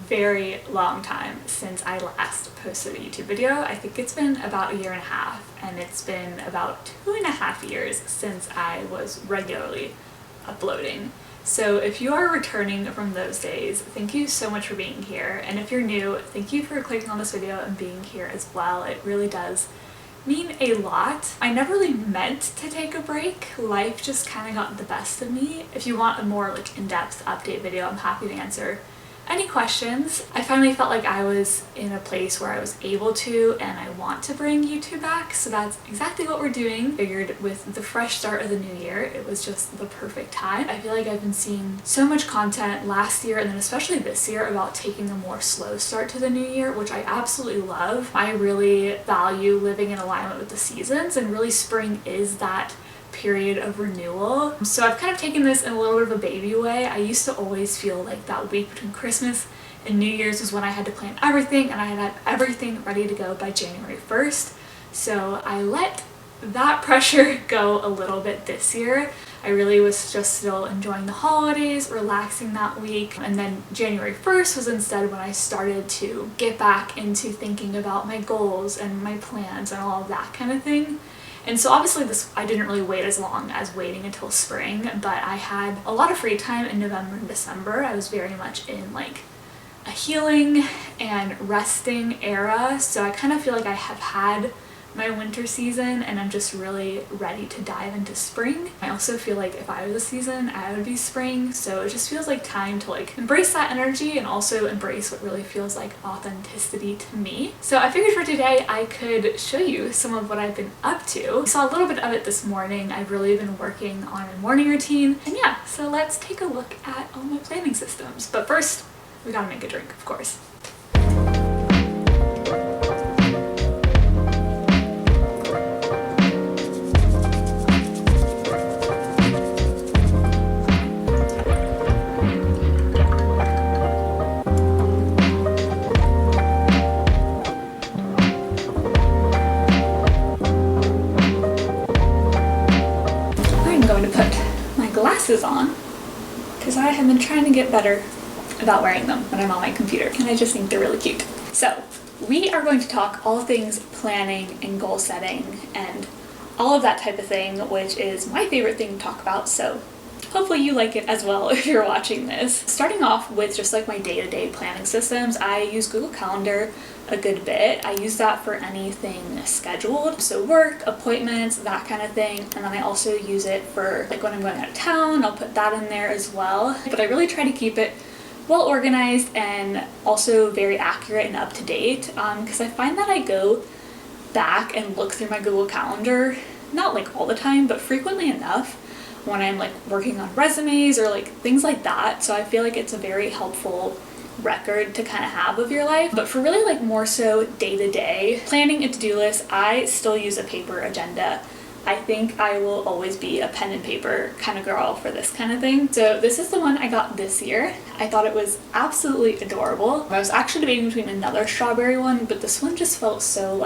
very long time since I last posted a YouTube video. I think it's been about a year and a half, and it's been about 2.5 years since I was regularly uploading. So if you are returning from those days, thank you so much for being here. And if you're new, thank you for clicking on this video and being here as well. It really does mean a lot. I never really meant to take a break. Life just kind of got the best of me. If you want a more in-depth update video, I'm happy to answer any questions. I finally felt like I was in a place where I was able to, and I want to bring YouTube back, so that's exactly what we're doing. Figured with the fresh start of the new year, it was just the perfect time. I feel like I've been seeing so much content last year and then especially this year about taking a more slow start to the new year, which I absolutely love. I really value living in alignment with the seasons, and really spring is that period of renewal. So I've kind of taken this in a little bit of a baby way. I used to always feel like that week between Christmas and New Year's was when I had to plan everything, and I had everything ready to go by January 1st. So I let that pressure go a little bit this year. I really was just still enjoying the holidays, relaxing that week, and then January 1st was instead when I started to get back into thinking about my goals and my plans and all of that kind of thing. And so obviously I didn't really wait as long as waiting until spring, but I had a lot of free time in November and December. I was very much in a healing and resting era, so I kind of feel like I have had my winter season and I'm just really ready to dive into spring. I also feel like if I was a season, I would be spring, so it just feels like time to embrace that energy and also embrace what really feels like authenticity to me. So I figured for today I could show you some of what I've been up to. You saw a little bit of it this morning. I've really been working on my morning routine, and yeah, so let's take a look at all my planning systems. But first, we gotta make a drink, of course. Glasses on because I have been trying to get better about wearing them when I'm on my computer, and I just think they're really cute. So we are going to talk all things planning and goal setting and all of that type of thing, which is my favorite thing to talk about, so hopefully you like it as well if you're watching this. Starting off with just my day-to-day planning systems, I use Google Calendar a good bit. I use that for anything scheduled, so work, appointments, that kind of thing. And then I also use it for when I'm going out of town, I'll put that in there as well. But I really try to keep it well organized and also very accurate and up to date, because I find that I go back and look through my Google Calendar, not all the time, but frequently enough when I'm working on resumes or things like that. So I feel like it's a very helpful record to kind of have of your life. But for really more so day-to-day planning and to-do list, I still use a paper agenda. I think I will always be a pen and paper kind of girl for this kind of thing. So this is the one I got this year. I thought it was absolutely adorable. I was actually debating between another strawberry one, but this one just felt so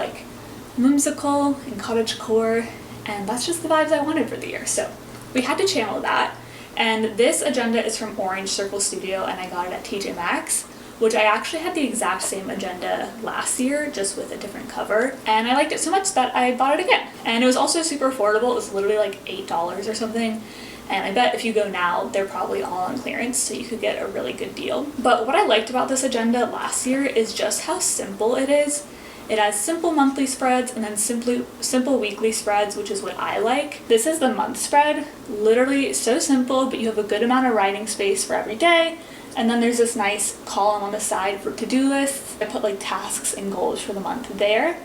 whimsical and cottagecore, and that's just the vibes I wanted for the year. So we had to channel that. And this agenda is from Orange Circle Studio, and I got it at TJ Maxx, which I actually had the exact same agenda last year, just with a different cover. And I liked it so much that I bought it again. And it was also super affordable. It was literally $8 or something. And I bet if you go now, they're probably all on clearance, so you could get a really good deal. But what I liked about this agenda last year is just how simple it is. It has simple monthly spreads and then simple weekly spreads, which is what I like. This is the month spread, literally so simple, but you have a good amount of writing space for every day. And then there's this nice column on the side for to-do lists. I put tasks and goals for the month there.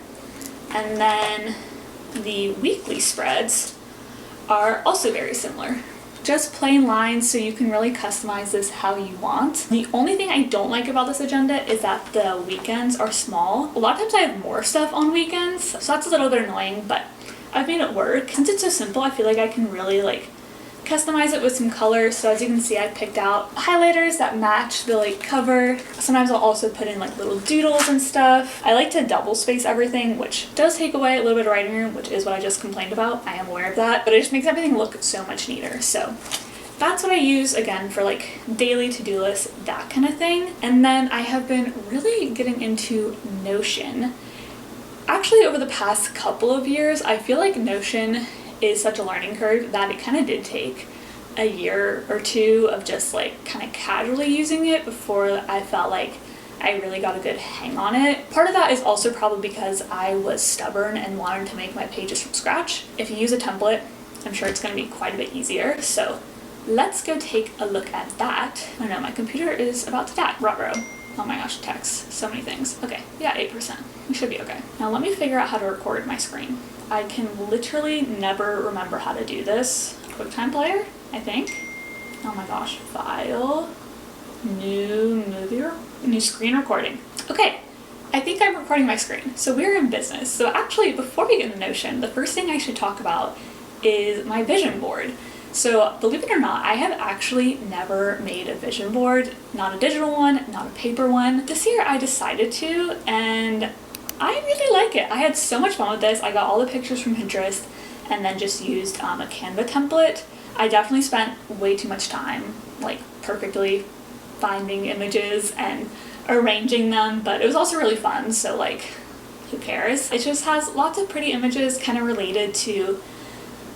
And then the weekly spreads are also very similar. Just plain lines, so you can really customize this how you want. The only thing I don't like about this agenda is that the weekends are small. A lot of times I have more stuff on weekends, so that's a little bit annoying, but I've made it work. Since it's so simple, I feel like I can really customize it with some colors. So as you can see, I picked out highlighters that match the cover. Sometimes I'll also put in little doodles and stuff. I like to double space everything, which does take away a little bit of writing room, which is what I just complained about. I am aware of that, but it just makes everything look so much neater. So that's what I use again for like daily to-do lists, that kind of thing. And then I have been really getting into Notion. Actually, over the past couple of years, I feel like Notion is such a learning curve that it kind of did take a year or two of just like kind of casually using it before I felt like I really got a good hang on it. Part of that is also probably because I was stubborn and wanted to make my pages from scratch. If you use a template, I'm sure it's going to be quite a bit easier. So let's go take a look at that. Oh no, my computer is about to die. Ruh-roh. Oh my gosh, text. So many things. Okay, yeah, 8%. We should be okay. Now let me figure out how to record my screen. I can literally never remember how to do this. QuickTime Player, I think. Oh my gosh, File, new screen recording. Okay, I think I'm recording my screen. So we're in business. So actually, before we get into Notion, the first thing I should talk about is my vision board. So believe it or not, I have actually never made a vision board, not a digital one, not a paper one. This year I decided to, and I really like it. I had so much fun with this. I got all the pictures from Pinterest and then just used a Canva template. I definitely spent way too much time, like perfectly finding images and arranging them, but it was also really fun, so like, who cares? It just has lots of pretty images kind of related to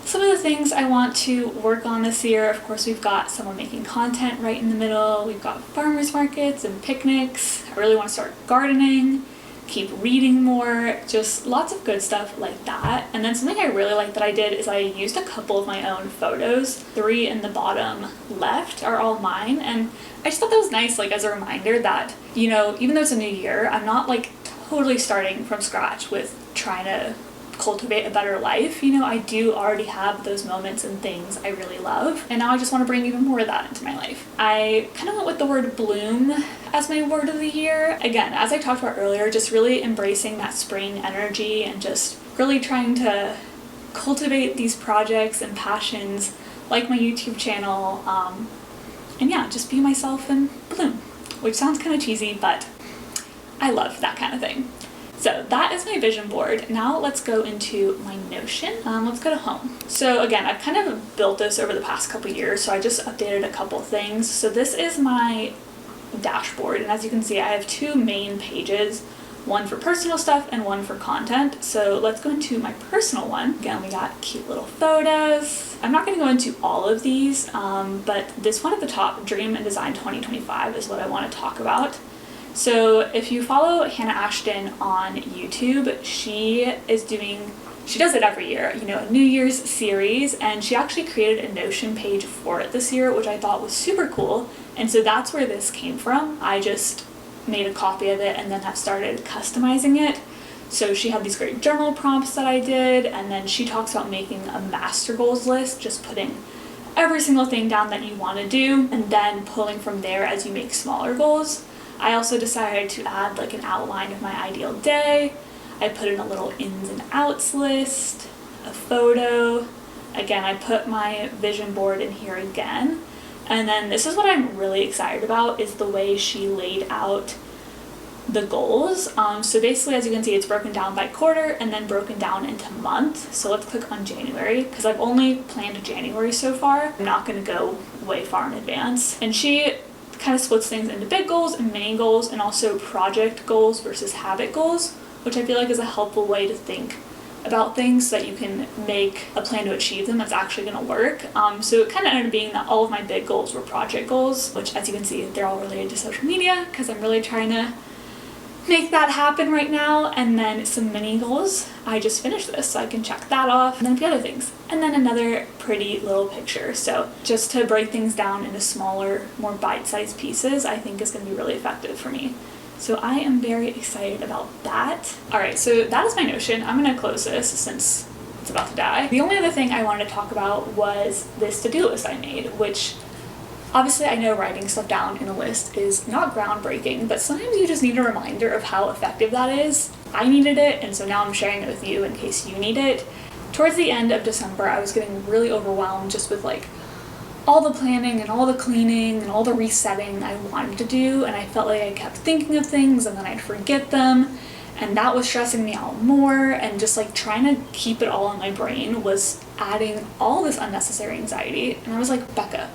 some of the things I want to work on this year. Of course, we've got someone making content right in the middle. We've got farmers markets and picnics. I really want to start gardening, keep reading more, just lots of good stuff like that. And then something I really like that I did is I used a couple of my own photos. 3 in the bottom left are all mine, and I just thought that was nice, like as a reminder that, you know, even though it's a new year, I'm not like totally starting from scratch with trying to cultivate a better life. You know, I do already have those moments and things I really love, and now I just want to bring even more of that into my life. I kind of went with the word bloom as my word of the year. Again, as I talked about earlier, just really embracing that spring energy and just really trying to cultivate these projects and passions like my YouTube channel, and yeah, just be myself and bloom, which sounds kind of cheesy, but I love that kind of thing. So that is my vision board. Now let's go into my Notion. Let's go to home. So again, I've kind of built this over the past couple years, so I just updated a couple things. So this is my dashboard, and as you can see, I have 2 main pages, one for personal stuff and one for content. So let's go into my personal one. Again, we got cute little photos. I'm not going to go into all of these, but this one at the top, Dream and Design 2025, is what I want to talk about. So if you follow Hannah Ashton on YouTube, she does it every year, you know, a New Year's series, and she actually created a Notion page for it this year, which I thought was super cool. And so that's where this came from. I just made a copy of it and then have started customizing it. So she had these great journal prompts that I did, and then she talks about making a master goals list, just putting every single thing down that you want to do, and then pulling from there as you make smaller goals. I also decided to add like an outline of my ideal day. I put in a little ins and outs list, a photo. Again, I put my vision board in here again. And then this is what I'm really excited about, is the way she laid out the goals. So basically, as you can see, it's broken down by quarter and then broken down into month. So let's click on January, because I've only planned January so far. I'm not going to go way far in advance. And she kind of splits things into big goals and mini goals, and also project goals versus habit goals, which I feel like is a helpful way to think about things so that you can make a plan to achieve them that's actually going to work. So it kind of ended up being that all of my big goals were project goals, which as you can see, they're all related to social media because I'm really trying to make that happen right now. And then some mini goals. I just finished this, so I can check that off, and then a few other things. And then another pretty little picture. So just to break things down into smaller, more bite-sized pieces, I think is going to be really effective for me. So I am very excited about that. All right, so that is my Notion. I'm going to close this since it's about to die. The only other thing I wanted to talk about was this to-do list I made, which obviously I know writing stuff down in a list is not groundbreaking, but sometimes you just need a reminder of how effective that is. I needed it, and so now I'm sharing it with you in case you need it. Towards the end of December, I was getting really overwhelmed just with like all the planning and all the cleaning and all the resetting I wanted to do, and I felt like I kept thinking of things and then I'd forget them, and that was stressing me out more, and just like trying to keep it all in my brain was adding all this unnecessary anxiety. And I was like, Becca,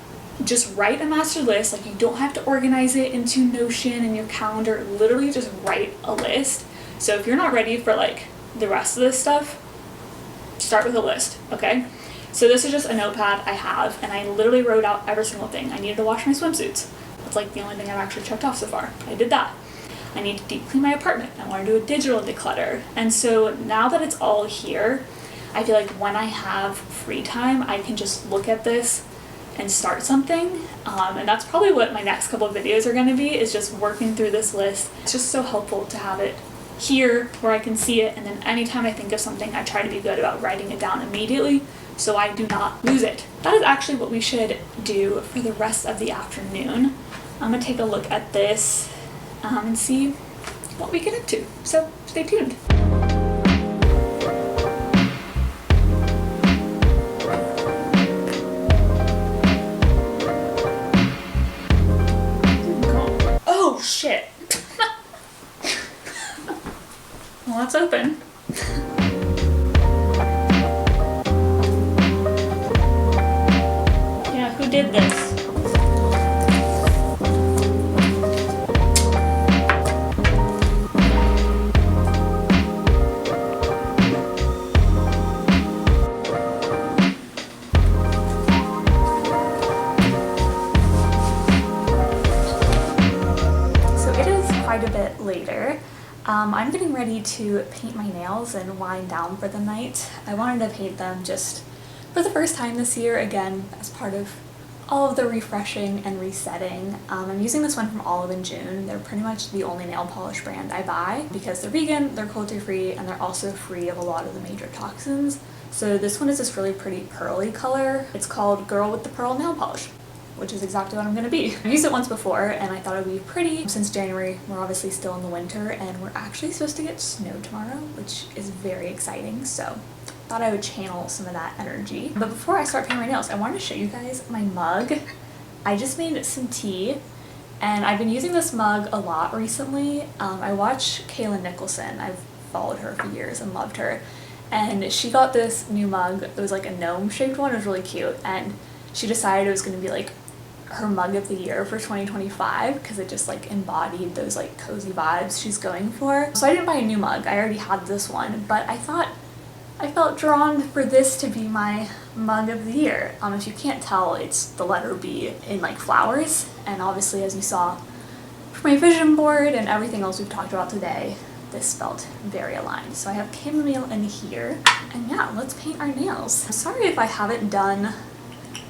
just write a master list. Like, you don't have to organize it into Notion and your calendar. Literally just write a list. So if you're not ready for like the rest of this stuff, start with a list, okay? So this is just a notepad I have, and I literally wrote out every single thing. I needed to wash my swimsuits. That's like the only thing I've actually checked off so far. I did that. I need to deep clean my apartment. I want to do a digital declutter. And so now that it's all here, I feel like when I have free time, I can just look at this and start something. And that's probably what my next couple of videos are going to be, is just working through this list. It's just so helpful to have it here where I can see it, and then anytime I think of something, I try to be good about writing it down immediately so I do not lose it. That is actually what we should do for the rest of the afternoon. I'm gonna take a look at this and see what we get into. So stay tuned. Oh shit. Well, let's open. Yeah, who did this? So it is quite a bit later. I'm getting ready to paint my nails and wind down for the night. I wanted to paint them just for the first time this year, again, as part of all of the refreshing and resetting. I'm using this one from Olive & June. They're pretty much the only nail polish brand I buy because they're vegan, they're cruelty-free, and they're also free of a lot of the major toxins. So this one is this really pretty pearly color. It's called Girl with the Pearl Nail Polish, which is exactly what I'm gonna be. I've used it once before and I thought it would be pretty. Since January, we're obviously still in the winter and we're actually supposed to get snow tomorrow, which is very exciting. So thought I would channel some of that energy. But before I start painting my nails, I wanted to show you guys my mug. I just made some tea and I've been using this mug a lot recently. I watch Kayla Nicholson. I've followed her for years and loved her. And she got this new mug. It was like a gnome shaped one. It was really cute. And she decided it was gonna be like her mug of the year for 2025 because it just like embodied those like cozy vibes she's going for. So I didn't buy a new mug. I already had this one, but I thought I felt drawn for this to be my mug of the year. If you can't tell, it's the letter B in like flowers, and obviously as you saw from my vision board and everything else we've talked about today, this felt very aligned. So I have chamomile in here, and yeah, let's paint our nails. I'm sorry if I haven't done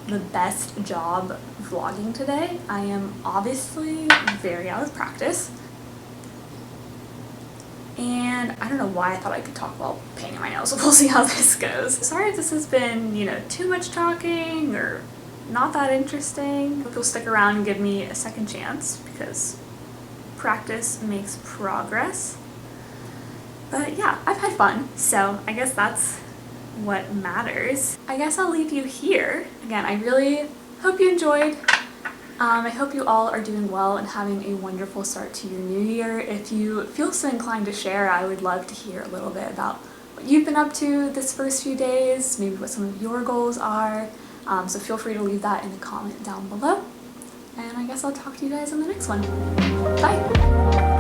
the best job vlogging today. I am obviously very out of practice. And I don't know why I thought I could talk about painting my nails, so we'll see how this goes. Sorry if this has been, too much talking or not that interesting. Hope you'll stick around and give me a second chance because practice makes progress. But yeah, I've had fun, so I guess that's what matters. I guess I'll leave you here. Again, I really hope you enjoyed. I hope you all are doing well and having a wonderful start to your new year. If you feel so inclined to share, I would love to hear a little bit about what you've been up to this first few days, maybe what some of your goals are. So feel free to leave that in a comment down below. And I guess I'll talk to you guys in the next one. Bye!